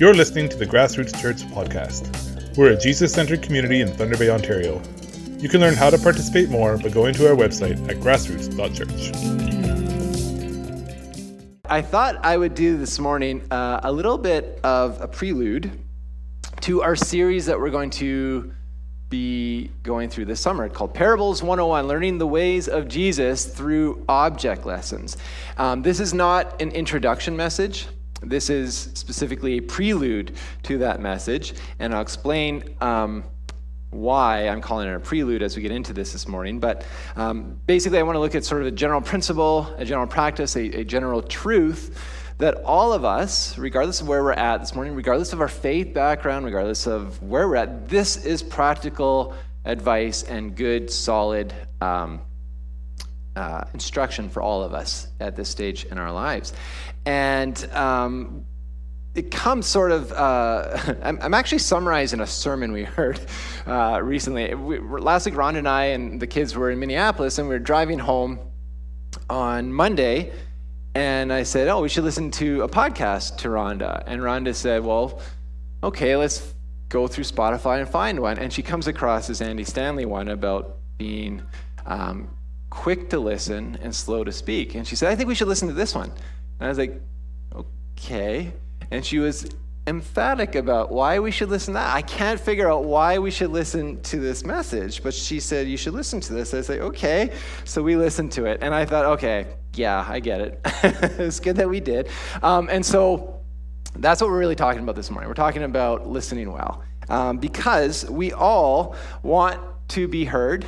You're listening to the Grassroots Church podcast. We're a Jesus-centered community in Thunder Bay, Ontario. You can learn how to participate more by going to our website at grassroots.church. I thought I would do this morning a little bit of a prelude to our series that we're going to be going through this summer called Parables 101, Learning the Ways of Jesus Through Object Lessons. This is not an introduction message. This is specifically a prelude to that message, and I'll explain why I'm calling it a prelude as we get into this morning. But basically, I want to look at sort of a general principle, a general practice, a general truth that all of us, regardless of where we're at this morning, regardless of our faith background, regardless of where we're at, this is practical advice and good, solid instruction for all of us at this stage in our lives. And it comes sort of, I'm actually summarizing a sermon we heard recently. Last week, Rhonda and I and the kids were in Minneapolis, and we were driving home on Monday, and I said, we should listen to a podcast to Rhonda. And Rhonda said, well, okay, let's go through Spotify and find one. And she comes across this Stanley one about being quick to listen and slow to speak. And she said, I think we should listen to this one. And I was like, okay. And she was emphatic about why we should listen to that. I can't figure out why we should listen to this message, but she said, you should listen to this. I said, okay. So we listened to it. And I thought, okay, yeah, I get it. It's good that we did. And so that's what we're really talking about this morning. We're talking about listening well, because we all want to be heard,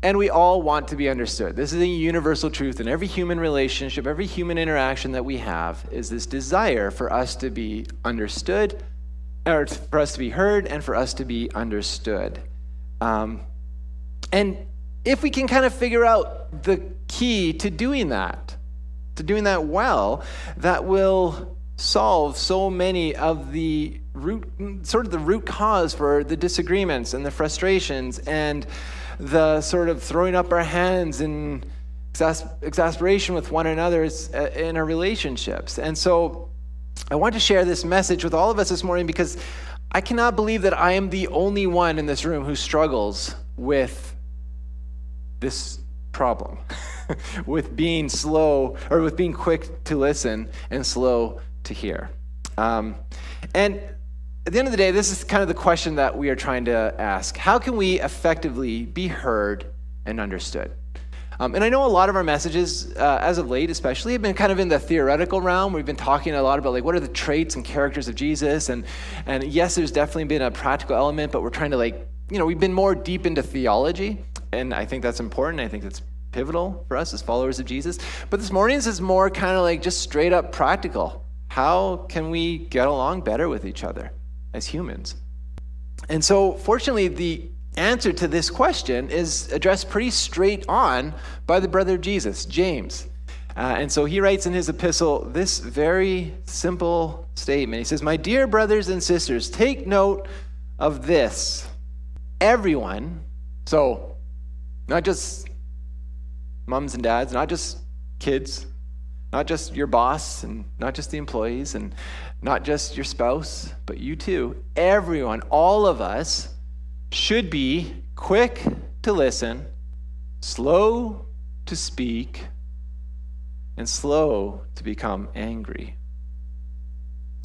and we all want to be understood. This is a universal truth in every human relationship, every human interaction that we have, is this desire for us to be understood, or for us to be heard, and for us to be understood. And if we can kind of figure out the key to doing that well, that will solve so many of the root cause for the disagreements and the frustrations and the sort of throwing up our hands and exasperation with one another in our relationships. And so I want to share this message with all of us this morning, because I cannot believe that I am the only one in this room who struggles with this problem, with being slow, or with being quick to listen and slow to hear. And at the end of the day, this is kind of the question that we are trying to ask. How can we effectively be heard and understood? And I know a lot of our messages, as of late especially, have been kind of in the theoretical realm. We've been talking a lot about, like, what are the traits and characters of Jesus? And yes, there's definitely been a practical element, but we're trying to, we've been more deep into theology. And I think that's important. I think that's pivotal for us as followers of Jesus. But this morning's is more kind of like just straight up practical. How can we get along better with each other as humans? And so, fortunately, the answer to this question is addressed pretty straight on by the brother of Jesus, James. And so he writes in his epistle this very simple statement. He says, "My dear brothers and sisters, take note of this. Everyone," so not just moms and dads, not just kids, not just your boss, and not just the employees, and not just your spouse, but you too. Everyone, all of us, should be quick to listen, slow to speak, and slow to become angry.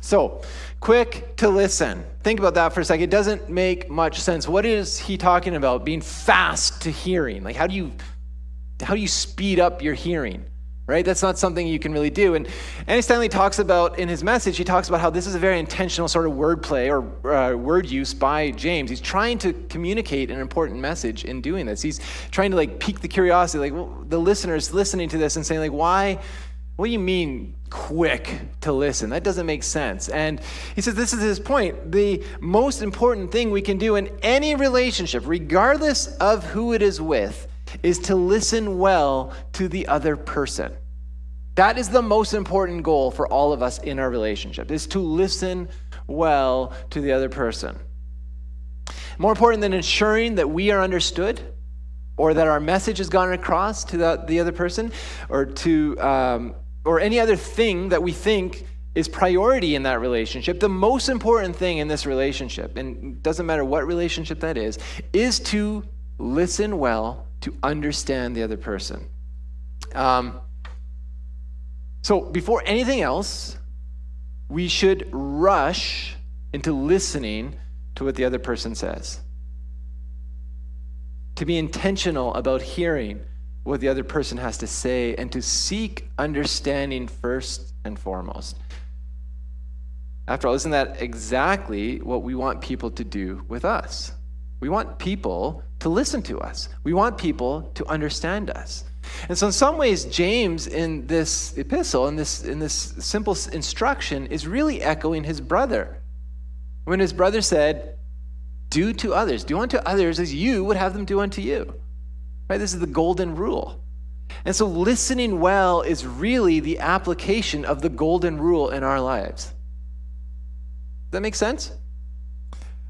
So, quick to listen. Think about that for a second. It doesn't make much sense. What is he talking about? Being fast to hearing. Like, how do you speed up your hearing? Right? That's not something you can really do. And Stanley talks about, in his message, he talks about how this is a very intentional sort of wordplay or word use by James. He's trying to communicate an important message in doing this. He's trying to pique the curiosity, the listeners listening to this and saying, why, what do you mean quick to listen? That doesn't make sense. And he says this is his point. The most important thing we can do in any relationship, regardless of who it is with, is to listen well to the other person. That is the most important goal for all of us in our relationship, is to listen well to the other person. More important than ensuring that we are understood, or that our message has gone across to the other person, or to or any other thing that we think is priority in that relationship. The most important thing in this relationship, and it doesn't matter what relationship that is to listen well, to understand the other person. So before anything else, we should rush into listening to what the other person says. To be intentional about hearing what the other person has to say and to seek understanding first and foremost. After all, isn't that exactly what we want people to do with us? We want people to listen to us. We want people to understand us. And so in some ways, James in this epistle, in this simple instruction, is really echoing his brother. When his brother said, do unto others as you would have them do unto you. Right? This is the golden rule. And so listening well is really the application of the golden rule in our lives. Does that make sense?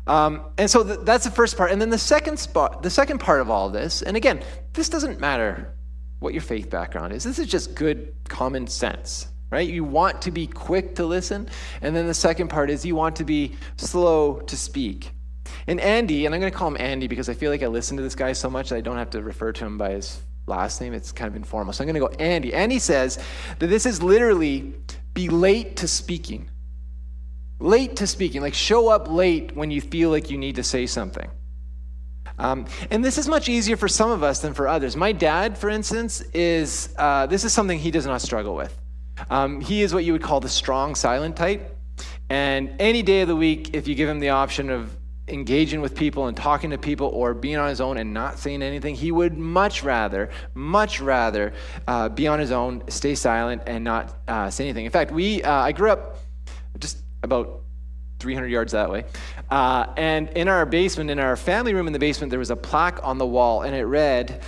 And so that's the first part. And then the second part of all this, and again, this doesn't matter what your faith background is. This is just good common sense, right? You want to be quick to listen. And then the second part is you want to be slow to speak. And Andy, and I'm going to call him Andy because I feel like I listen to this guy so much that I don't have to refer to him by his last name. It's kind of informal. So I'm going to go Andy. Andy says that this is literally be late to speaking. Late to speaking, like show up late when you feel like you need to say something. And this is much easier for some of us than for others. My dad, for instance, this is something he does not struggle with. He is what you would call the strong silent type. And any day of the week, if you give him the option of engaging with people and talking to people or being on his own and not saying anything, he would much rather be on his own, stay silent, and not say anything. In fact, I grew up just about 300 yards that way. And in our basement, in our family room in the basement, there was a plaque on the wall, and it read,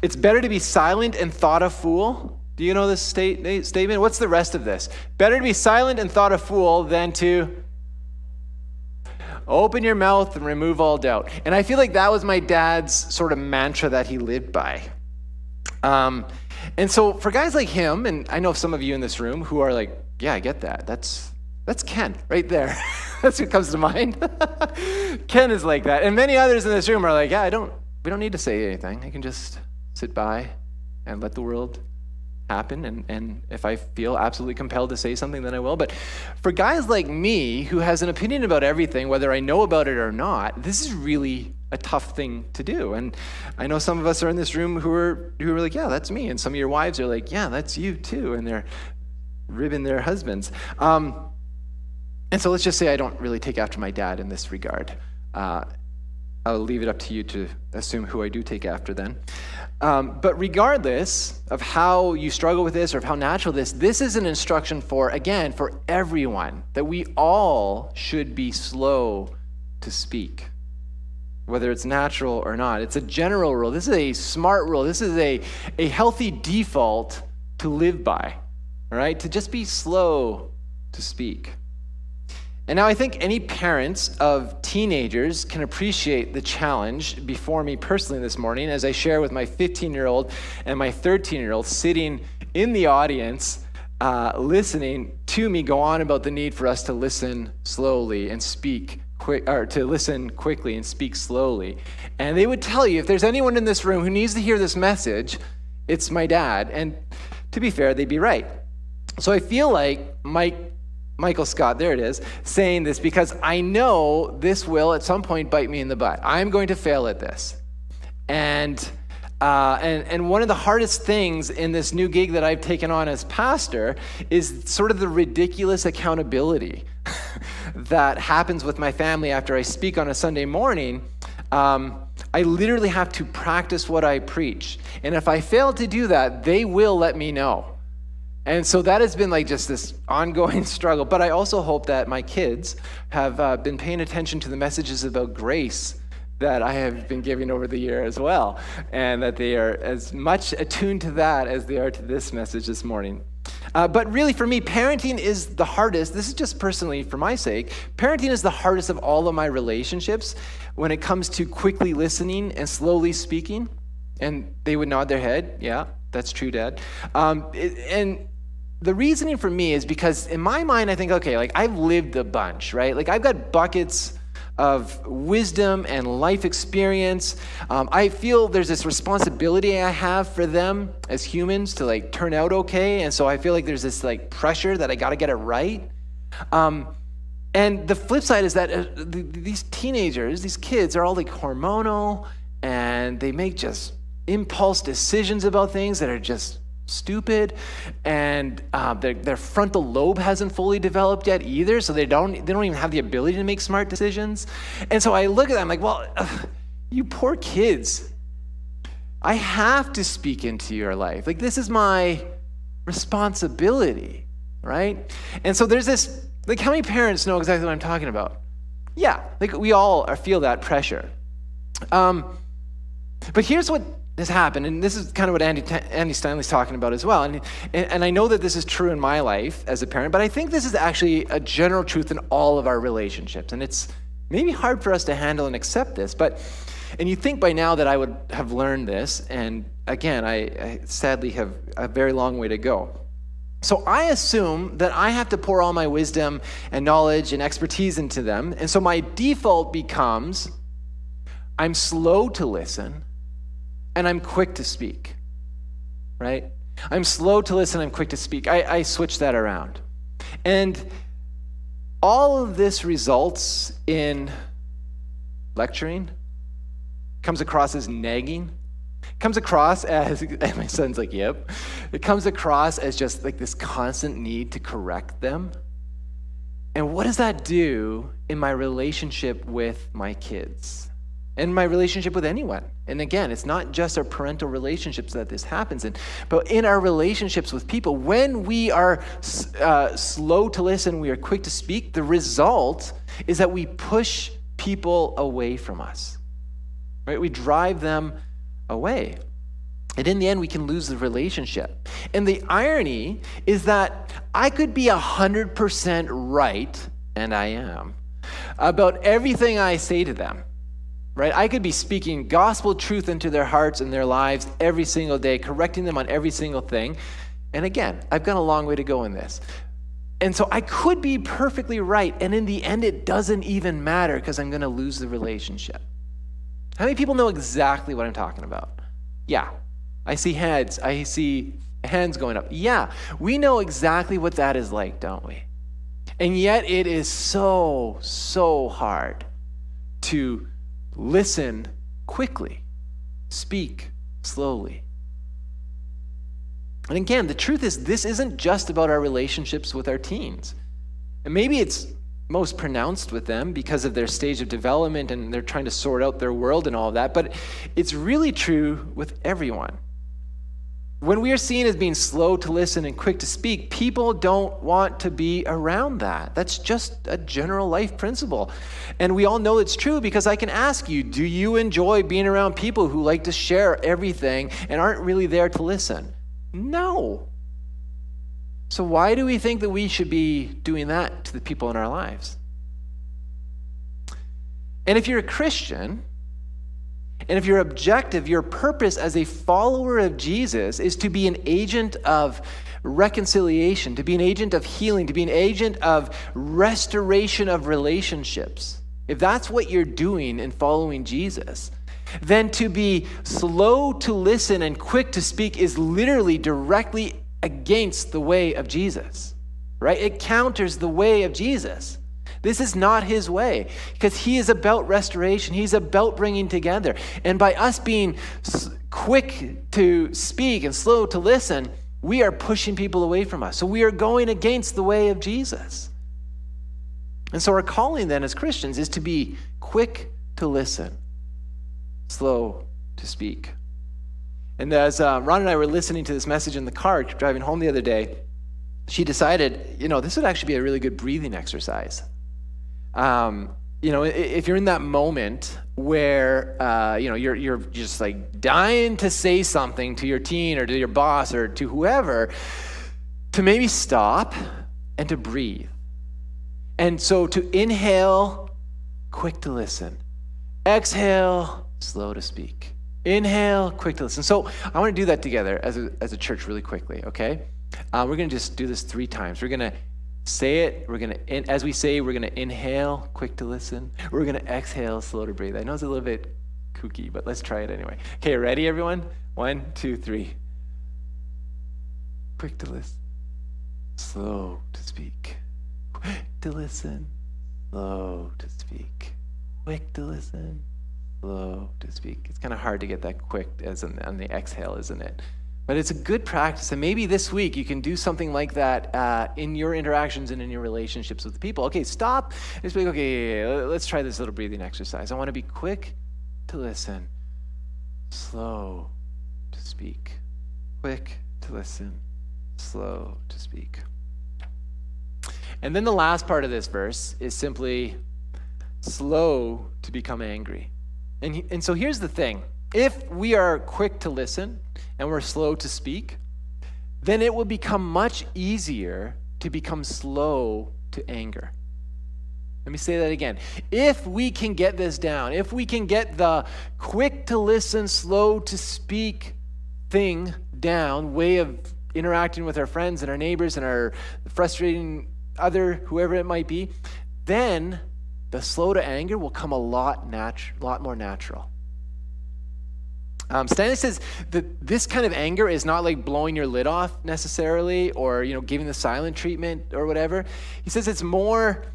"It's better to be silent and thought a fool." Do you know this statement? What's the rest of this? Better to be silent and thought a fool than to open your mouth and remove all doubt. And I feel like that was my dad's sort of mantra that he lived by. And so for guys like him, and I know some of you in this room who are like, yeah, I get that. That's Ken right there. That's what comes to mind. Ken is like that. And many others in this room are like, yeah, we don't need to say anything. I can just sit by and let the world happen. And if I feel absolutely compelled to say something, then I will. But for guys like me who has an opinion about everything, whether I know about it or not, this is really a tough thing to do. And I know some of us are in this room who are like, yeah, that's me. And some of your wives are like, yeah, that's you too. And they're ribbing their husbands. And so let's just say I don't really take after my dad in this regard. I'll leave it up to you to assume who I do take after then. But regardless of how you struggle with this or of how natural this is an instruction for everyone, that we all should be slow to speak, whether it's natural or not. It's a general rule. This is a smart rule. This is a healthy default to live by, all right? To just be slow to speak. And now I think any parents of teenagers can appreciate the challenge before me personally this morning as I share with my 15-year-old and my 13-year-old sitting in the audience, listening to me go on about the need for us to listen slowly and speak quick, or to listen quickly and speak slowly. And they would tell you, if there's anyone in this room who needs to hear this message, it's my dad. And to be fair, they'd be right. So I feel like Michael Scott, there it is, saying this because I know this will at some point bite me in the butt. I'm going to fail at this. And one of the hardest things in this new gig that I've taken on as pastor is sort of the ridiculous accountability that happens with my family after I speak on a Sunday morning. I literally have to practice what I preach. And if I fail to do that, they will let me know. And so that has been like just this ongoing struggle. But I also hope that my kids have been paying attention to the messages about grace that I have been giving over the year as well. And that they are as much attuned to that as they are to this message this morning. But really for me, parenting is the hardest. This is just personally for my sake. Parenting is the hardest of all of my relationships when it comes to quickly listening and slowly speaking. And they would nod their head. Yeah, that's true, Dad. And the reasoning for me is because in my mind, I think, okay, like I've lived a bunch, right? Like I've got buckets of wisdom and life experience. I feel there's this responsibility I have for them as humans to like turn out okay. And so I feel like there's this like pressure that I got to get it right. And the flip side is that these teenagers, these kids are all like hormonal and they make just impulse decisions about things that are just stupid, and their frontal lobe hasn't fully developed yet either, so they don't even have the ability to make smart decisions. And so I look at them like, well, you poor kids, I have to speak into your life. Like, this is my responsibility, right? And so there's this, like, how many parents know exactly what I'm talking about? Yeah, like we all feel that pressure. But here's what has happened, and this is kind of what Andy Stanley's talking about as well. And I know that this is true in my life as a parent, but I think this is actually a general truth in all of our relationships. And it's maybe hard for us to handle and accept this, and you think by now that I would have learned this, and again, I sadly have a very long way to go. So I assume that I have to pour all my wisdom and knowledge and expertise into them, and so my default becomes, I'm slow to listen, and I'm quick to speak, right? I'm slow to listen, I'm quick to speak. I switch that around. And all of this results in lecturing, comes across as nagging, comes across as, and my son's like, yep. It comes across as just like this constant need to correct them. And what does that do in my relationship with my kids? And my relationship with anyone? And again, it's not just our parental relationships that this happens in, but in our relationships with people, when we are slow to listen, we are quick to speak, the result is that we push people away from us, right? We drive them away. And in the end, we can lose the relationship. And the irony is that I could be 100% right, and I am, about everything I say to them. Right? I could be speaking gospel truth into their hearts and their lives every single day, correcting them on every single thing. And again, I've got a long way to go in this. And so I could be perfectly right. And in the end, it doesn't even matter because I'm going to lose the relationship. How many people know exactly what I'm talking about? Yeah. I see heads. I see hands going up. Yeah. We know exactly what that is like, don't we? And yet it is so, so hard to listen quickly, speak slowly. And again, the truth is, this isn't just about our relationships with our teens. And maybe it's most pronounced with them because of their stage of development and they're trying to sort out their world and all of that, but it's really true with everyone. When we are seen as being slow to listen and quick to speak, people don't want to be around that. That's just a general life principle. And we all know it's true because I can ask you, do you enjoy being around people who like to share everything and aren't really there to listen? No. So why do we think that we should be doing that to the people in our lives? And if you're a Christian, and if your objective, your purpose as a follower of Jesus is to be an agent of reconciliation, to be an agent of healing, to be an agent of restoration of relationships, if that's what you're doing in following Jesus, then to be slow to listen and quick to speak is literally directly against the way of Jesus, right? It counters the way of Jesus. This is not his way because he is about restoration. He's about bringing together. And by us being quick to speak and slow to listen, we are pushing people away from us. So we are going against the way of Jesus. And so our calling then as Christians is to be quick to listen, slow to speak. And as Ron and I were listening to this message in the car driving home the other day, she decided, this would actually be a really good breathing exercise. If you're in that moment where, you're just like dying to say something to your teen or to your boss or to whoever, to maybe stop and to breathe. And so to inhale, quick to listen. Exhale, slow to speak. Inhale, quick to listen. So I want to do that together as a church really quickly, okay? We're going to just do this 3 times. We're going to say it. As we say, we're going to inhale, quick to listen. We're going to exhale, slow to breathe. I know it's a little bit kooky, but let's try it anyway. Okay, ready, everyone? 1, 2, 3. Quick to listen, slow to speak. Quick to listen, slow to speak. Quick to listen, slow to speak. It's kind of hard to get that quick as on the exhale, isn't it? But it's a good practice, and maybe this week you can do something like that in your interactions and in your relationships with people. Okay, stop. Just be like, okay, let's try this little breathing exercise. I want to be quick to listen, slow to speak. Quick to listen, slow to speak. And then the last part of this verse is simply slow to become angry. And so here's the thing. If we are quick to listen and we're slow to speak, then it will become much easier to become slow to anger. Let me say that again. If we can get this down, if we can get the quick to listen, slow to speak thing down, way of interacting with our friends and our neighbors and our frustrating whoever it might be, then the slow to anger will come a lot more natural. Stanley says that this kind of anger is not like blowing your lid off necessarily, or giving the silent treatment or whatever. He says it's more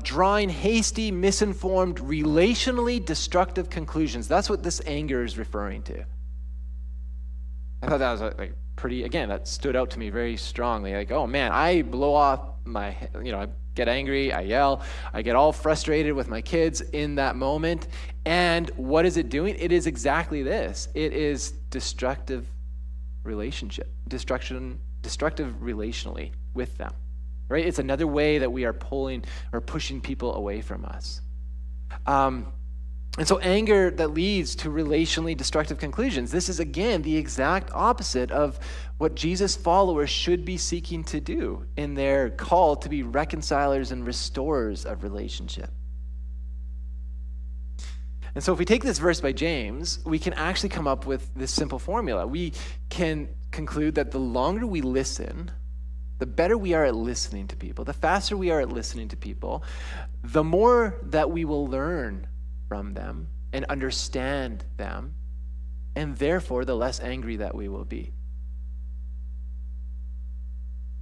drawing hasty, misinformed, relationally destructive conclusions. That's what this anger is referring to. I thought that was that stood out to me very strongly. Like, oh man, I blow off I get angry, I yell, I get all frustrated with my kids in that moment. And what is it doing? It is exactly this. It is destructive relationally with them, right? It's another way that we are pulling or pushing people away from us. And so anger that leads to relationally destructive conclusions. This is, again, the exact opposite of what Jesus' followers should be seeking to do in their call to be reconcilers and restorers of relationship. And so if we take this verse by James, we can actually come up with this simple formula. We can conclude that the longer we listen, the better we are at listening to people, the faster we are at listening to people, the more that we will learn from them and understand them, and therefore the less angry that we will be.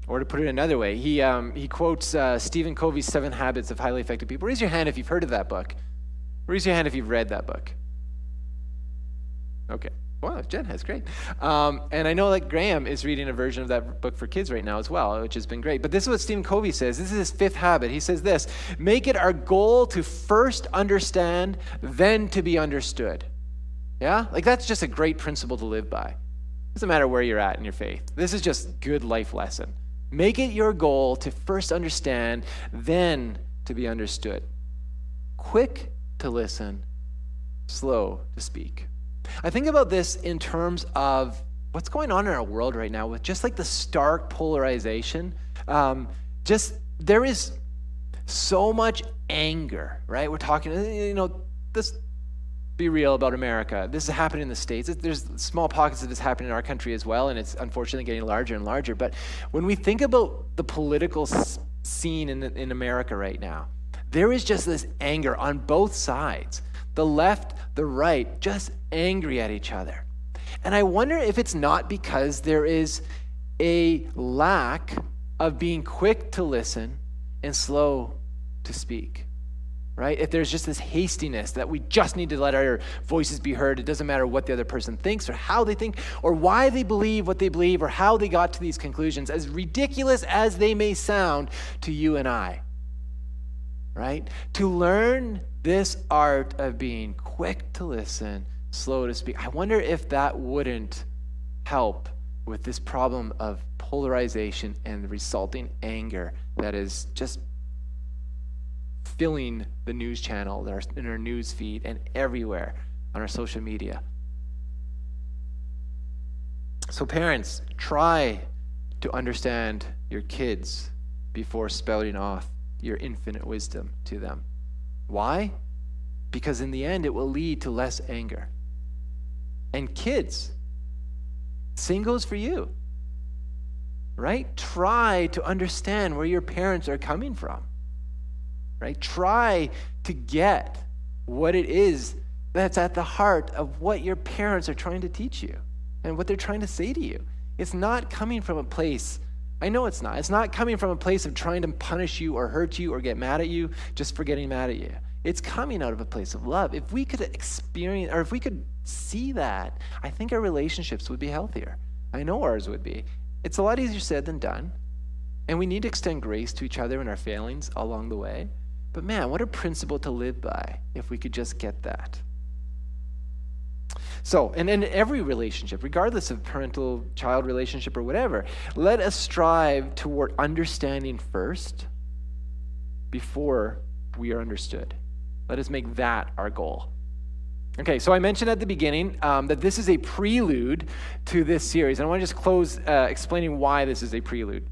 Or to put it another way, he quotes Stephen Covey's 7 Habits of Highly Effective People. Raise your hand if you've heard of that book. Raise your hand if you've read that book. Okay. Wow, Jen has, great. And I know that Graham is reading a version of that book for kids right now as well, which has been great. But this is what Stephen Covey says. This is his 5th habit. He says this: make it our goal to first understand, then to be understood. Yeah? Like, that's just a great principle to live by. Doesn't matter where you're at in your faith. This is just good life lesson. Make it your goal to first understand, then to be understood. Quick to listen, slow to speak. I think about this in terms of what's going on in our world right now with just like the stark polarization. There is so much anger, right? We're talking, this, be real about America. This is happening in the States. There's small pockets of this happening in our country as well, and it's unfortunately getting larger and larger. But when we think about the political scene in America right now, there is just this anger on both sides. The left, the right, just angry at each other. And I wonder if it's not because there is a lack of being quick to listen and slow to speak, right? If there's just this hastiness that we just need to let our voices be heard. It doesn't matter what the other person thinks or how they think or why they believe what they believe or how they got to these conclusions, as ridiculous as they may sound to you and I, right? To learn this art of being quick to listen, slow to speak. I wonder if that wouldn't help with this problem of polarization and the resulting anger that is just filling the news channel, in our news feed, and everywhere on our social media. So parents, try to understand your kids before spouting off your infinite wisdom to them. Why? Because in the end, it will lead to less anger. And kids, same goes for you. right? Try to understand where your parents are coming from, right? Try to get what it is that's at the heart of what your parents are trying to teach you and what they're trying to say to you. It's not coming from a place, I know it's not. It's not coming from a place of trying to punish you or hurt you or get mad at you just for getting mad at you. It's coming out of a place of love. If we could experience, or if we could see that, I think our relationships would be healthier. I know ours would be. It's a lot easier said than done. And we need to extend grace to each other in our failings along the way. But man, what a principle to live by if we could just get that. So, and in every relationship, regardless of parental-child relationship or whatever, let us strive toward understanding first before we are understood. Let us make that our goal. Okay, so I mentioned at the beginning that this is a prelude to this series. And I want to just close explaining why this is a prelude.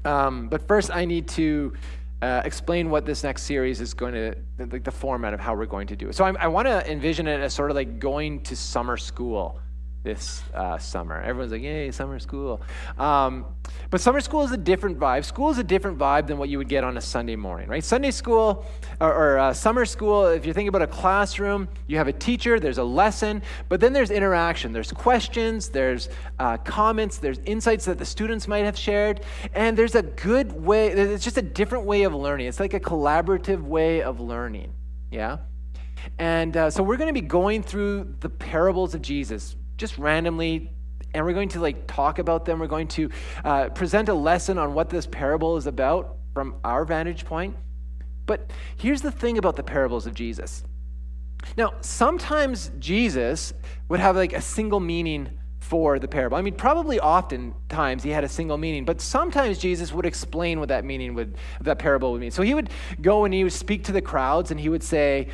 But first, I need to explain what this next series is going to, like the format of how we're going to do it. So I want to envision it as sort of like going to summer school this summer. Everyone's like, yay, summer school. But summer school is a different vibe. School is a different vibe than what you would get on a Sunday morning, right? Sunday school or summer school, if you think about a classroom, you have a teacher, there's a lesson, but then there's interaction. There's questions, there's comments, there's insights that the students might have shared, and there's a good way, it's just a different way of learning. It's like a collaborative way of learning, yeah? And so we're going to be going through the parables of Jesus, just randomly, and we're going to like talk about them. We're going to present a lesson on what this parable is about from our vantage point. But here's the thing about the parables of Jesus. Now, sometimes Jesus would have like a single meaning for the parable. I mean, probably oftentimes he had a single meaning, but sometimes Jesus would explain what that meaning would, that parable would mean. So he would go and he would speak to the crowds and he would say,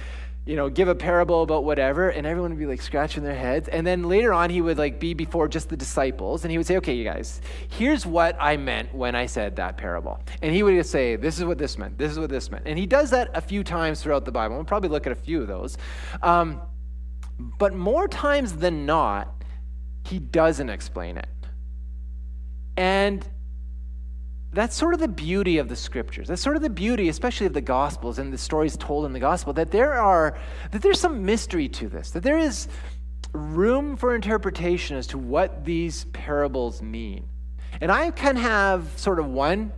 you know, give a parable about whatever, and everyone would be like scratching their heads. And then later on, he would like be before just the disciples, and he would say, okay, you guys, here's what I meant when I said that parable. And he would just say, this is what this meant, this is what this meant. And he does that a few times throughout the Bible. We'll probably look at a few of those. But more times than not, he doesn't explain it. And that's sort of the beauty of the scriptures. That's sort of the beauty, especially of the Gospels and the stories told in the Gospel, that there's some mystery to this, that there is room for interpretation as to what these parables mean. And I can have sort of one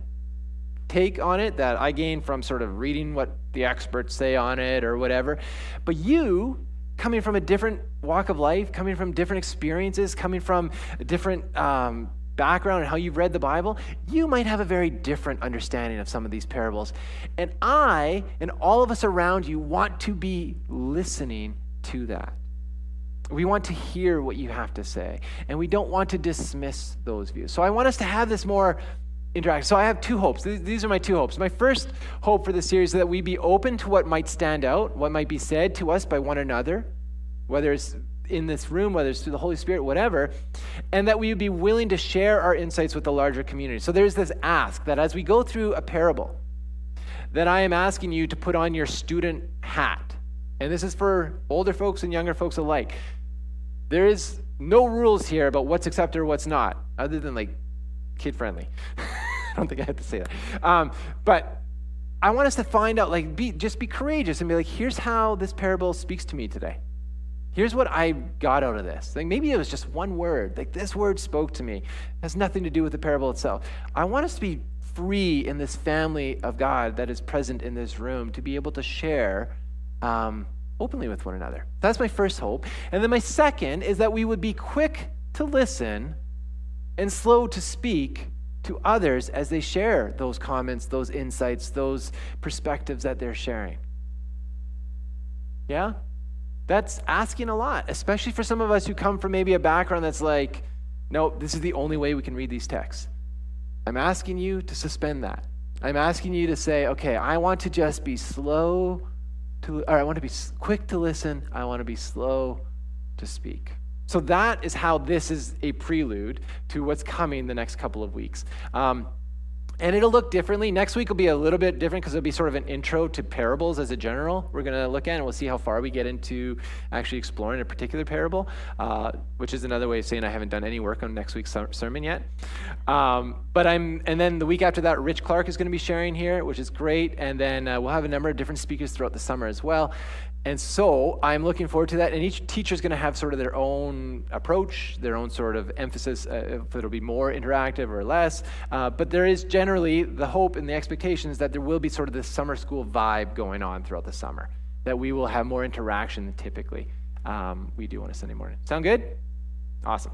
take on it that I gain from sort of reading what the experts say on it or whatever. But you, coming from a different walk of life, coming from different experiences, coming from a different background and how you've read the Bible, you might have a very different understanding of some of these parables. And I and all of us around you want to be listening to that. We want to hear what you have to say, and we don't want to dismiss those views. So I want us to have this more interaction. So I have two hopes. These are my two hopes. My first hope for this series is that we be open to what might stand out, what might be said to us by one another, whether it's in this room, whether it's through the Holy Spirit, whatever, and that we would be willing to share our insights with the larger community. So there's this ask that as we go through a parable, that I am asking you to put on your student hat. And this is for older folks and younger folks alike. There is no rules here about what's accepted or what's not, other than like kid-friendly. I don't think I have to say that. But I want us to find out, like, just be courageous and be like, here's how this parable speaks to me today. Here's what I got out of this. Like maybe it was just one word. Like this word spoke to me. It has nothing to do with the parable itself. I want us to be free in this family of God that is present in this room to be able to share openly with one another. That's my first hope. And then my second is that we would be quick to listen and slow to speak to others as they share those comments, those insights, those perspectives that they're sharing. Yeah? That's asking a lot, especially for some of us who come from maybe a background that's like, no, this is the only way we can read these texts. I'm asking you to suspend that. I'm asking you to say, okay, I want to just be slow to, or I want to be quick to listen. I want to be slow to speak. So that is how this is a prelude to what's coming the next couple of weeks. And And it'll look differently. Next week will be a little bit different because it'll be sort of an intro to parables as a general we're going to look at, and we'll see how far we get into actually exploring a particular parable, which is another way of saying I haven't done any work on next week's sermon yet. And then the week after that, Rich Clark is going to be sharing here, which is great. And then we'll have a number of different speakers throughout the summer as well. And so I'm looking forward to that. And each teacher is going to have sort of their own approach, their own sort of emphasis, if it'll be more interactive or less. But there is generally the hope and the expectation is that there will be sort of this summer school vibe going on throughout the summer, that we will have more interaction than typically we do on a Sunday morning. Sound good? Awesome.